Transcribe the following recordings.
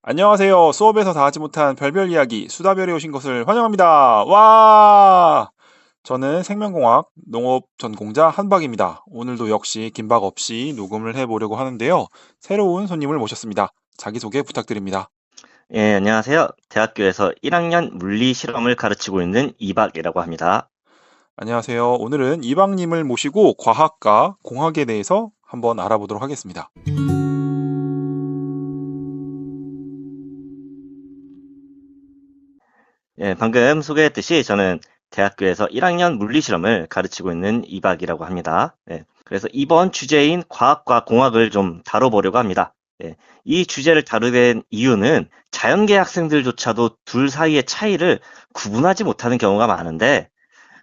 안녕하세요. 수업에서 다 하지 못한 별별 이야기 수다별에 오신 것을 환영합니다. 와! 저는 생명공학 농업 전공자 한박입니다. 오늘도 역시 긴박 없이 녹음을 해보려고 하는데요. 새로운 손님을 모셨습니다. 자기소개 부탁드립니다. 예, 안녕하세요. 대학교에서 1학년 물리 실험을 가르치고 있는 이박이라고 합니다. 안녕하세요. 오늘은 이방님을 모시고 과학과 공학에 대해서 한번 알아보도록 하겠습니다. 예, 방금 소개했듯이 저는 대학교에서 1학년 물리 실험을 가르치고 있는 이박이라고 합니다. 예, 그래서 이번 주제인 과학과 공학을 좀 다뤄보려고 합니다. 예, 이 주제를 다루게 된 이유는 자연계 학생들조차도 둘 사이의 차이를 구분하지 못하는 경우가 많은데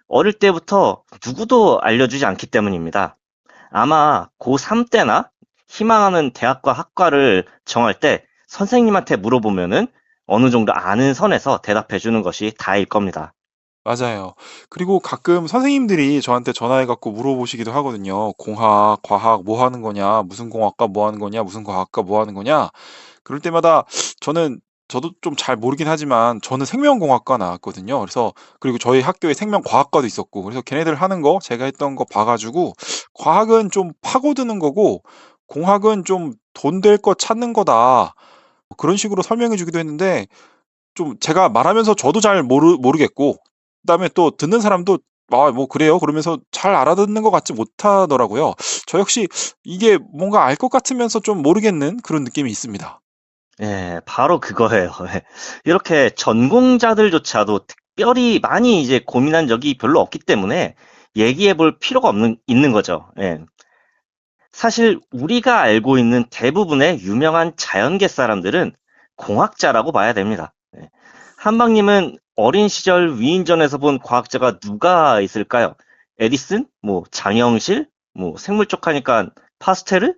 어릴 때부터 누구도 알려주지 않기 때문입니다. 아마 고3 때나 희망하는 대학과 학과를 정할 때 선생님한테 물어보면은 어느 정도 아는 선에서 대답해 주는 것이 다일 겁니다. 맞아요. 그리고 가끔 선생님들이 저한테 전화해 갖고 물어보시기도 하거든요. 공학, 과학 뭐 하는 거냐? 무슨 공학과 뭐 하는 거냐? 무슨 과학과 뭐 하는 거냐? 그럴 때마다 저는 저도 좀 잘 모르긴 하지만 저는 생명공학과 나왔거든요. 그래서 그리고 저희 학교에 생명과학과도 있었고 그래서 걔네들 하는 거 제가 했던 거 봐 가지고 과학은 좀 파고드는 거고 공학은 좀 돈 될 거 찾는 거다. 그런 식으로 설명해 주기도 했는데 좀 제가 말하면서 저도 잘 모르겠고 그다음에 또 듣는 사람도 "아 뭐 그래요?" 그러면서 잘 알아듣는 것 같지 못하더라고요. 저 역시 이게 뭔가 알 것 같으면서 좀 모르겠는 그런 느낌이 있습니다. 예, 바로 그거예요. 예. 이렇게 전공자들조차도 특별히 많이 이제 고민한 적이 별로 없기 때문에 얘기해 볼 필요가 있는 거죠. 예. 사실 우리가 알고 있는 대부분의 유명한 자연계 사람들은 공학자라고 봐야 됩니다. 네. 한방님은 어린 시절 위인전에서 본 과학자가 누가 있을까요? 에디슨? 뭐 장영실? 뭐 생물 쪽 하니까 파스테르?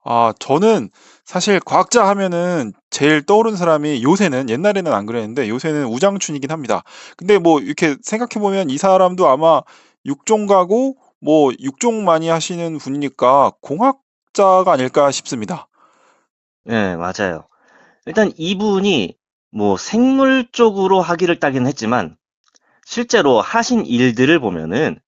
아 저는 사실 과학자 하면은 제일 떠오르는 사람이 요새는 옛날에는 안 그랬는데 요새는 우장춘이긴 합니다. 근데 뭐 이렇게 생각해 보면 이 사람도 아마 육종가고 뭐 육종 많이 하시는 분이니까 공학자가 아닐까 싶습니다. 네, 맞아요. 일단 이분이 뭐 생물 쪽으로 학위를 따긴 했지만 실제로 하신 일들을 보면은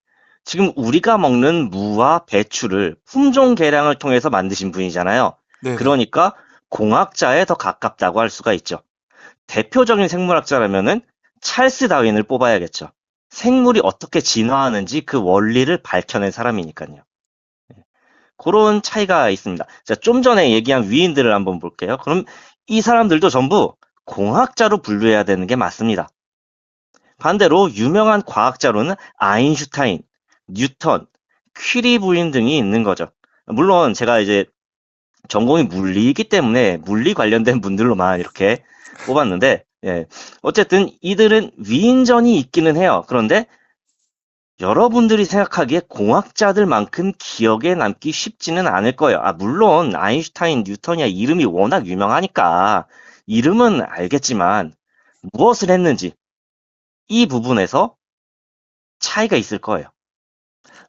지금 우리가 먹는 무와 배추를 품종 개량을 통해서 만드신 분이잖아요. 네네. 그러니까 공학자에 더 가깝다고 할 수가 있죠. 대표적인 생물학자라면은 찰스 다윈을 뽑아야겠죠. 생물이 어떻게 진화하는지 그 원리를 밝혀낸 사람이니까요. 그런 차이가 있습니다. 자, 좀 전에 얘기한 위인들을 한번 볼게요. 그럼 이 사람들도 전부 공학자로 분류해야 되는 게 맞습니다. 반대로 유명한 과학자로는 아인슈타인, 뉴턴, 퀴리 부인 등이 있는 거죠. 물론 제가 이제 전공이 물리이기 때문에 물리 관련된 분들로만 이렇게 뽑았는데, 예. 어쨌든 이들은 위인전이 있기는 해요. 그런데 여러분들이 생각하기에 공학자들만큼 기억에 남기 쉽지는 않을 거예요. 아, 물론 아인슈타인, 뉴턴이야 이름이 워낙 유명하니까 이름은 알겠지만 무엇을 했는지 이 부분에서 차이가 있을 거예요.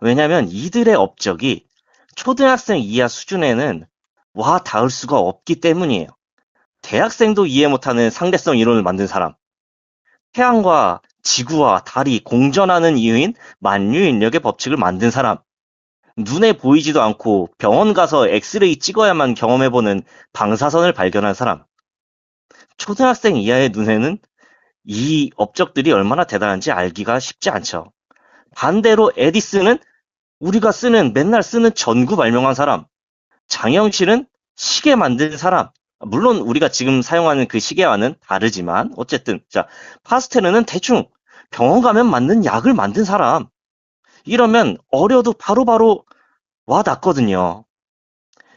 왜냐하면 이들의 업적이 초등학생 이하 수준에는 와 닿을 수가 없기 때문이에요. 대학생도 이해 못하는 상대성 이론을 만든 사람, 태양과 지구와 달이 공전하는 이유인 만유인력의 법칙을 만든 사람, 눈에 보이지도 않고 병원 가서 엑스레이 찍어야만 경험해보는 방사선을 발견한 사람, 초등학생 이하의 눈에는 이 업적들이 얼마나 대단한지 알기가 쉽지 않죠. 반대로 에디슨은 우리가 맨날 쓰는 전구 발명한 사람, 장영실은 시계 만든 사람, 물론 우리가 지금 사용하는 그 시계와는 다르지만 어쨌든 자 파스텔르는 대충 병원 가면 맞는 약을 만든 사람 이러면 어려도 바로바로 와 닿거든요.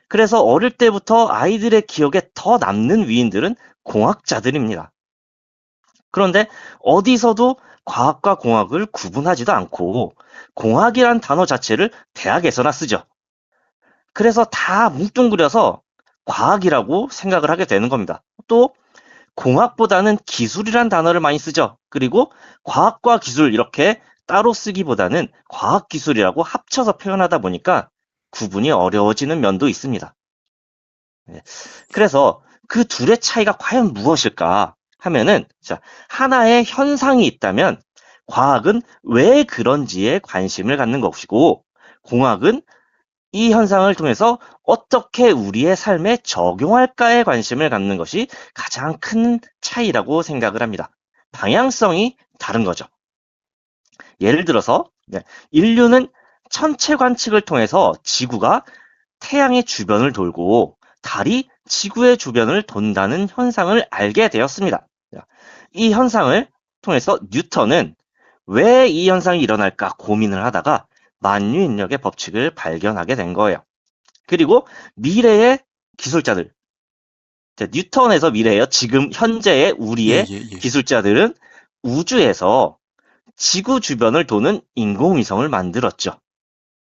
그래서 어릴 때부터 아이들의 기억에 더 남는 위인들은 공학자들입니다. 그런데 어디서도 과학과 공학을 구분하지도 않고 공학이란 단어 자체를 대학에서나 쓰죠. 그래서 다 뭉뚱그려서 과학이라고 생각을 하게 되는 겁니다. 또 공학보다는 기술이란 단어를 많이 쓰죠. 그리고 과학과 기술 이렇게 따로 쓰기보다는 과학기술이라고 합쳐서 표현하다 보니까 구분이 어려워지는 면도 있습니다. 네. 그래서 그 둘의 차이가 과연 무엇일까 하면은, 자, 하나의 현상이 있다면 과학은 왜 그런지에 관심을 갖는 것이고, 공학은 이 현상을 통해서 어떻게 우리의 삶에 적용할까에 관심을 갖는 것이 가장 큰 차이라고 생각을 합니다. 방향성이 다른 거죠. 예를 들어서 인류는 천체 관측을 통해서 지구가 태양의 주변을 돌고 달이 지구의 주변을 돈다는 현상을 알게 되었습니다. 이 현상을 통해서 뉴턴은 왜 이 현상이 일어날까 고민을 하다가 만유인력의 법칙을 발견하게 된 거예요. 그리고 미래의 기술자들, 뉴턴에서 미래예요. 지금 현재의 예, 우리의 예, 예. 기술자들은 우주에서 지구 주변을 도는 인공위성을 만들었죠.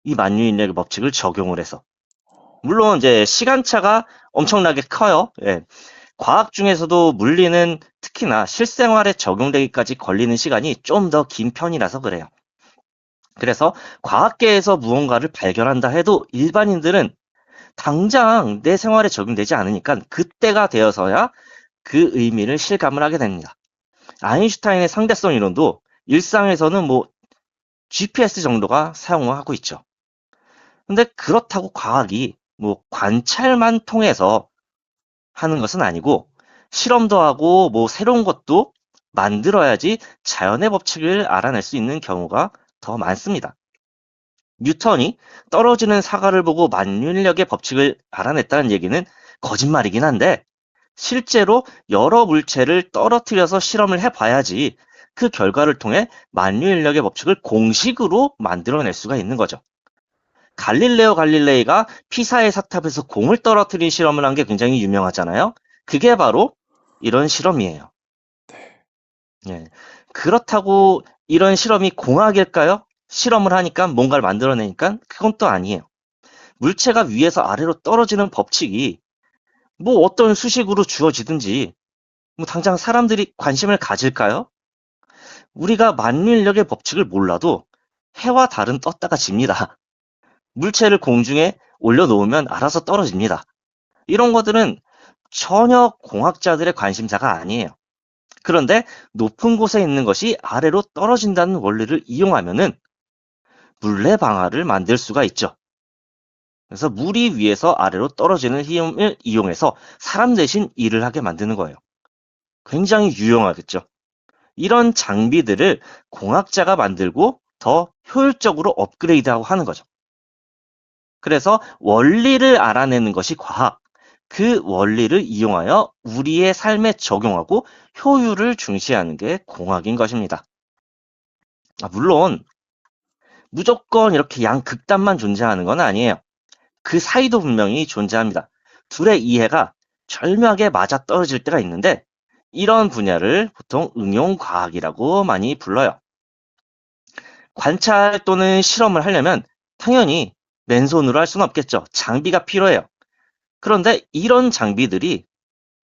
이 만유인력의 법칙을 적용을 해서. 물론 이제 시간차가 엄청나게 커요. 예. 과학 중에서도 물리는 특히나 실생활에 적용되기까지 걸리는 시간이 좀 더 긴 편이라서 그래요. 그래서 과학계에서 무언가를 발견한다 해도 일반인들은 당장 내 생활에 적용되지 않으니까 그때가 되어서야 그 의미를 실감을 하게 됩니다. 아인슈타인의 상대성 이론도 일상에서는 뭐 GPS 정도가 사용하고 있죠. 근데 그렇다고 과학이 뭐 관찰만 통해서 하는 것은 아니고 실험도 하고 뭐 새로운 것도 만들어야지 자연의 법칙을 알아낼 수 있는 경우가 더 많습니다. 뉴턴이 떨어지는 사과를 보고 만유인력의 법칙을 알아냈다는 얘기는 거짓말이긴 한데 실제로 여러 물체를 떨어뜨려서 실험을 해봐야지 그 결과를 통해 만유인력의 법칙을 공식으로 만들어낼 수가 있는 거죠. 갈릴레오 갈릴레이가 피사의 사탑에서 공을 떨어뜨린 실험을 한 게 굉장히 유명하잖아요. 그게 바로 이런 실험이에요. 예. 그렇다고 이런 실험이 공학일까요? 실험을 하니까 뭔가를 만들어내니까 그건 또 아니에요. 물체가 위에서 아래로 떨어지는 법칙이 뭐 어떤 수식으로 주어지든지 뭐 당장 사람들이 관심을 가질까요? 우리가 만유인력의 법칙을 몰라도 해와 달은 떴다가 집니다. 물체를 공중에 올려놓으면 알아서 떨어집니다. 이런 것들은 전혀 공학자들의 관심사가 아니에요. 그런데 높은 곳에 있는 것이 아래로 떨어진다는 원리를 이용하면은 물레 방아를 만들 수가 있죠. 그래서 물이 위에서 아래로 떨어지는 힘을 이용해서 사람 대신 일을 하게 만드는 거예요. 굉장히 유용하겠죠. 이런 장비들을 공학자가 만들고 더 효율적으로 업그레이드하고 하는 거죠. 그래서 원리를 알아내는 것이 과학, 그 원리를 이용하여 우리의 삶에 적용하고 효율을 중시하는 게 공학인 것입니다. 물론 무조건 이렇게 양극단만 존재하는 건 아니에요. 그 사이도 분명히 존재합니다. 둘의 이해가 절묘하게 맞아떨어질 때가 있는데 이런 분야를 보통 응용과학이라고 많이 불러요. 관찰 또는 실험을 하려면 당연히 맨손으로 할 수는 없겠죠. 장비가 필요해요. 그런데 이런 장비들이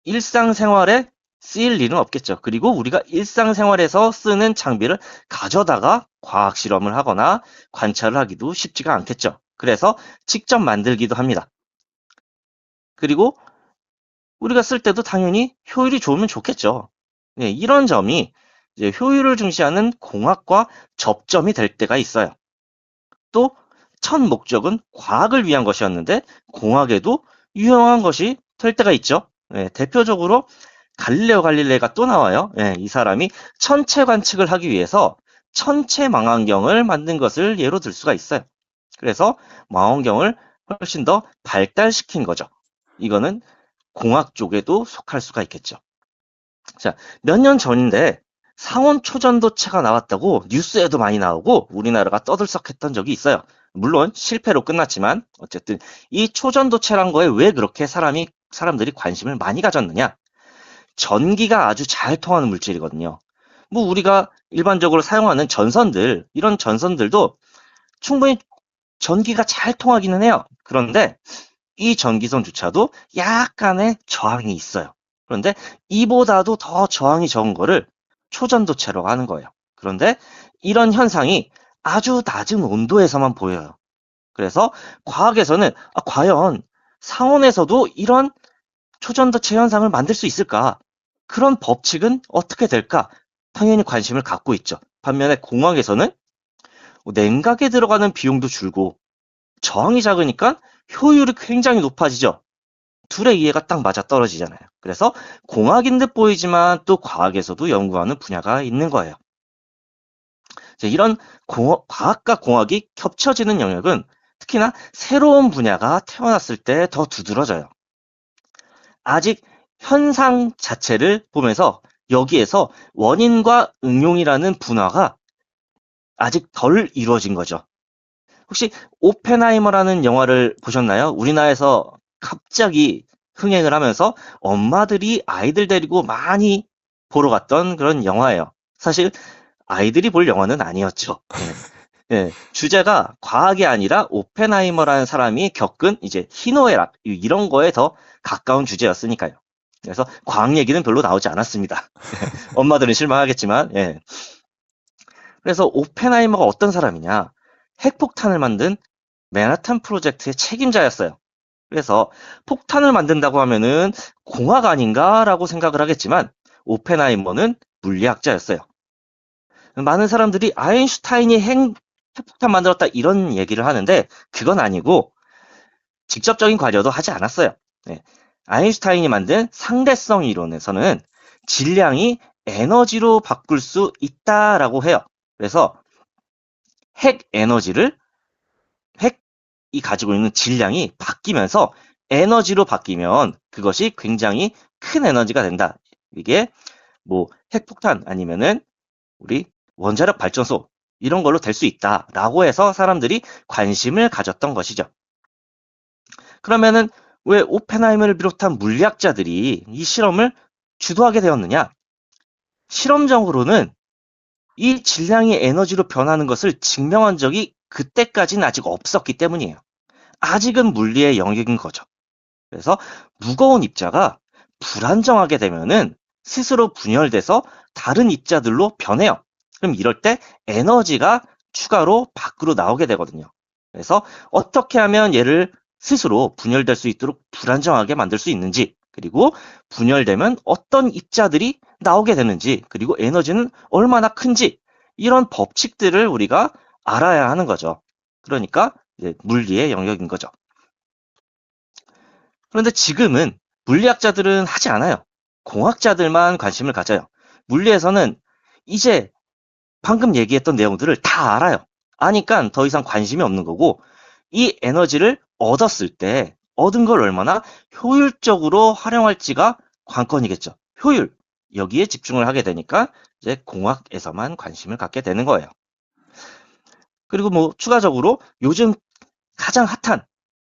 일상생활에 쓰일 일은 없겠죠. 그리고 우리가 일상생활에서 쓰는 장비를 가져다가 과학 실험을 하거나 관찰을 하기도 쉽지가 않겠죠. 그래서 직접 만들기도 합니다. 그리고 우리가 쓸 때도 당연히 효율이 좋으면 좋겠죠. 네, 이런 점이 이제 효율을 중시하는 공학과 접점이 될 때가 있어요. 또 첫 목적은 과학을 위한 것이었는데 공학에도 유용한 것이 될 때가 있죠. 네, 대표적으로 갈릴레오 갈릴레이가 또 나와요. 네, 이 사람이 천체 관측을 하기 위해서 천체 망원경을 만든 것을 예로 들 수가 있어요. 그래서 망원경을 훨씬 더 발달시킨 거죠. 이거는 공학 쪽에도 속할 수가 있겠죠. 자, 몇 년 전인데 상온 초전도체가 나왔다고 뉴스에도 많이 나오고 우리나라가 떠들썩했던 적이 있어요. 물론 실패로 끝났지만 어쨌든 이 초전도체란 거에 왜 그렇게 사람들이 관심을 많이 가졌느냐? 전기가 아주 잘 통하는 물질이거든요. 뭐 우리가 일반적으로 사용하는 전선들, 이런 전선들도 충분히 전기가 잘 통하기는 해요. 그런데 이 전기선조차도 약간의 저항이 있어요. 그런데 이보다도 더 저항이 적은 거를 초전도체라고 하는 거예요. 그런데 이런 현상이 아주 낮은 온도에서만 보여요. 그래서 과학에서는 과연 상온에서도 이런 초전도체 현상을 만들 수 있을까? 그런 법칙은 어떻게 될까? 당연히 관심을 갖고 있죠. 반면에 공학에서는 냉각에 들어가는 비용도 줄고 저항이 작으니까 효율이 굉장히 높아지죠. 둘의 이해가 딱 맞아 떨어지잖아요. 그래서 공학인 듯 보이지만 또 과학에서도 연구하는 분야가 있는 거예요. 이런 과학과 공학이 겹쳐지는 영역은 특히나 새로운 분야가 태어났을 때 더 두드러져요. 아직 현상 자체를 보면서 여기에서 원인과 응용이라는 분화가 아직 덜 이루어진 거죠. 혹시 오펜하이머라는 영화를 보셨나요? 우리나라에서 갑자기 흥행을 하면서 엄마들이 아이들 데리고 많이 보러 갔던 그런 영화예요. 사실 아이들이 볼 영화는 아니었죠. 주제가 과학이 아니라 오펜하이머라는 사람이 겪은 이제 희노애락 이런 거에 더 가까운 주제였으니까요. 그래서 과학 얘기는 별로 나오지 않았습니다. 엄마들은 실망하겠지만, 예. 그래서 오펜하이머가 어떤 사람이냐? 핵폭탄을 만든 맨하탄 프로젝트의 책임자였어요. 그래서 폭탄을 만든다고 하면은 공학 아닌가라고 생각을 하겠지만 오펜하이머는 물리학자였어요. 많은 사람들이 아인슈타인이 핵폭탄 만들었다 이런 얘기를 하는데 그건 아니고 직접적인 관여도 하지 않았어요. 네. 아인슈타인이 만든 상대성 이론에서는 질량이 에너지로 바꿀 수 있다라고 해요. 그래서 핵 에너지를 핵이 가지고 있는 질량이 바뀌면서 에너지로 바뀌면 그것이 굉장히 큰 에너지가 된다. 이게 뭐 핵폭탄 아니면은 우리 원자력 발전소 이런 걸로 될 수 있다라고 해서 사람들이 관심을 가졌던 것이죠. 그러면은 왜 오펜하이머를 비롯한 물리학자들이 이 실험을 주도하게 되었느냐? 실험적으로는 이 질량이 에너지로 변하는 것을 증명한 적이 그때까지는 아직 없었기 때문이에요. 아직은 물리의 영역인 거죠. 그래서 무거운 입자가 불안정하게 되면은 스스로 분열돼서 다른 입자들로 변해요. 그럼 이럴 때 에너지가 추가로 밖으로 나오게 되거든요. 그래서 어떻게 하면 얘를 스스로 분열될 수 있도록 불안정하게 만들 수 있는지, 그리고 분열되면 어떤 입자들이 나오게 되는지, 그리고 에너지는 얼마나 큰지, 이런 법칙들을 우리가 알아야 하는 거죠. 그러니까 이제 물리의 영역인 거죠. 그런데 지금은 물리학자들은 하지 않아요. 공학자들만 관심을 가져요. 물리에서는 이제 방금 얘기했던 내용들을 다 알아요. 아니까 더 이상 관심이 없는 거고, 이 에너지를 얻었을 때 얻은 걸 얼마나 효율적으로 활용할지가 관건이겠죠. 효율. 여기에 집중을 하게 되니까 이제 공학에서만 관심을 갖게 되는 거예요. 그리고 뭐 추가적으로 요즘 가장 핫한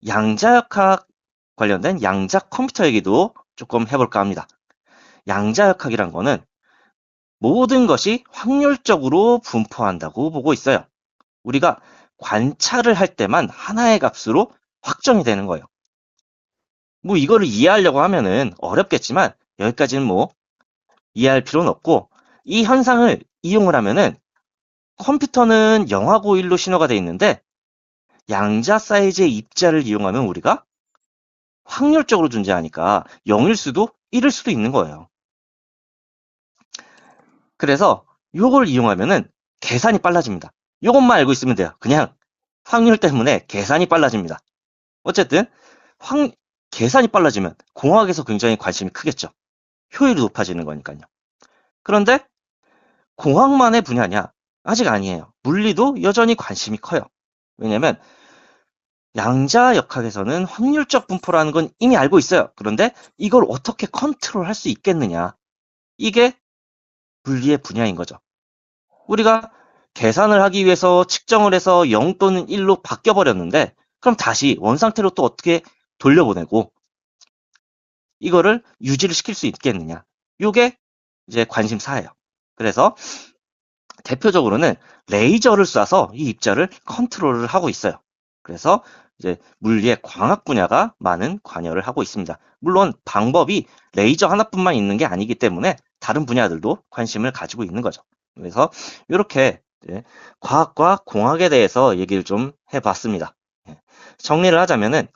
양자역학 관련된 양자 컴퓨터 얘기도 조금 해볼까 합니다. 양자역학이란 거는 모든 것이 확률적으로 분포한다고 보고 있어요. 우리가 관찰을 할 때만 하나의 값으로 확정이 되는 거예요. 뭐 이거를 이해하려고 하면은 어렵겠지만 여기까지는 뭐 이해할 필요는 없고, 이 현상을 이용을 하면은 컴퓨터는 0하고 1로 신호가 돼 있는데 양자 사이즈의 입자를 이용하면 우리가 확률적으로 존재하니까 0일 수도 1일 수도 있는 거예요. 그래서 이걸 이용하면은 계산이 빨라집니다. 이것만 알고 있으면 돼요. 그냥 확률 때문에 계산이 빨라집니다. 어쨌든 계산이 빨라지면 공학에서 굉장히 관심이 크겠죠. 효율이 높아지는 거니까요. 그런데 공학만의 분야냐? 아직 아니에요. 물리도 여전히 관심이 커요. 왜냐면 양자역학에서는 확률적 분포라는 건 이미 알고 있어요. 그런데 이걸 어떻게 컨트롤할 수 있겠느냐? 이게 물리의 분야인 거죠. 우리가 계산을 하기 위해서 측정을 해서 0 또는 1로 바뀌어버렸는데 그럼 다시 원상태로 또 어떻게 돌려보내고 이거를 유지를 시킬 수 있겠느냐? 이게 이제 관심사예요. 그래서 대표적으로는 레이저를 쏴서 이 입자를 컨트롤을 하고 있어요. 그래서 이제 물리의 광학 분야가 많은 관여를 하고 있습니다. 물론 방법이 레이저 하나뿐만 있는 게 아니기 때문에 다른 분야들도 관심을 가지고 있는 거죠. 그래서 이렇게 과학과 공학에 대해서 얘기를 좀 해봤습니다. 정리를 하자면은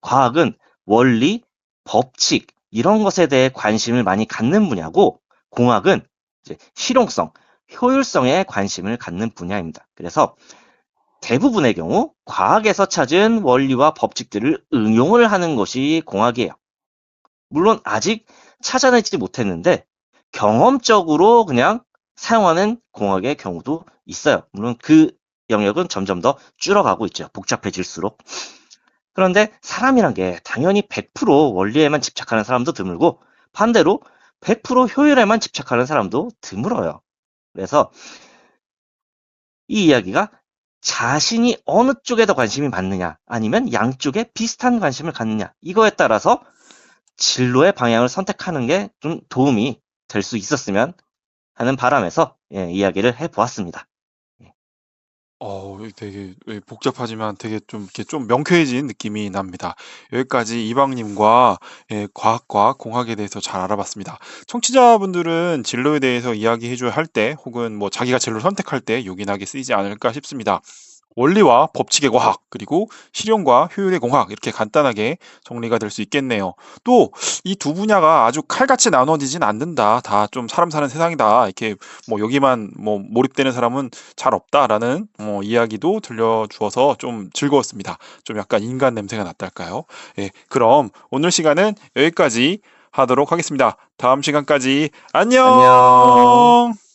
과학은 원리, 법칙, 이런 것에 대해 관심을 많이 갖는 분야고, 공학은 이제 실용성, 효율성에 관심을 갖는 분야입니다. 그래서 대부분의 경우 과학에서 찾은 원리와 법칙들을 응용을 하는 것이 공학이에요. 물론 아직 찾아내지 못했는데 경험적으로 그냥 사용하는 공학의 경우도 있어요. 물론 그 영역은 점점 더 줄어가고 있죠. 복잡해질수록. 그런데 사람이란 게 당연히 100% 원리에만 집착하는 사람도 드물고, 반대로 100% 효율에만 집착하는 사람도 드물어요. 그래서 이 이야기가 자신이 어느 쪽에 더 관심이 많느냐, 아니면 양쪽에 비슷한 관심을 갖느냐, 이거에 따라서 진로의 방향을 선택하는 게 좀 도움이 될 수 있었으면 하는 바람에서 이야기를 해보았습니다. 되게 복잡하지만 되게 좀 이렇게 좀 명쾌해진 느낌이 납니다. 여기까지 이방님과 과학과 공학에 대해서 잘 알아봤습니다. 청취자분들은 진로에 대해서 이야기해줘야 할 때, 혹은 뭐 자기가 진로를 선택할 때 요긴하게 쓰이지 않을까 싶습니다. 원리와 법칙의 과학, 그리고 실용과 효율의 공학, 이렇게 간단하게 정리가 될 수 있겠네요. 또 이 두 분야가 아주 칼같이 나눠지진 않는다. 다 좀 사람 사는 세상이다. 이렇게 뭐 여기만 뭐 몰입되는 사람은 잘 없다라는 이야기도 들려주어서 좀 즐거웠습니다. 좀 약간 인간 냄새가 났달까요? 예, 그럼 오늘 시간은 여기까지 하도록 하겠습니다. 다음 시간까지 안녕. 안녕!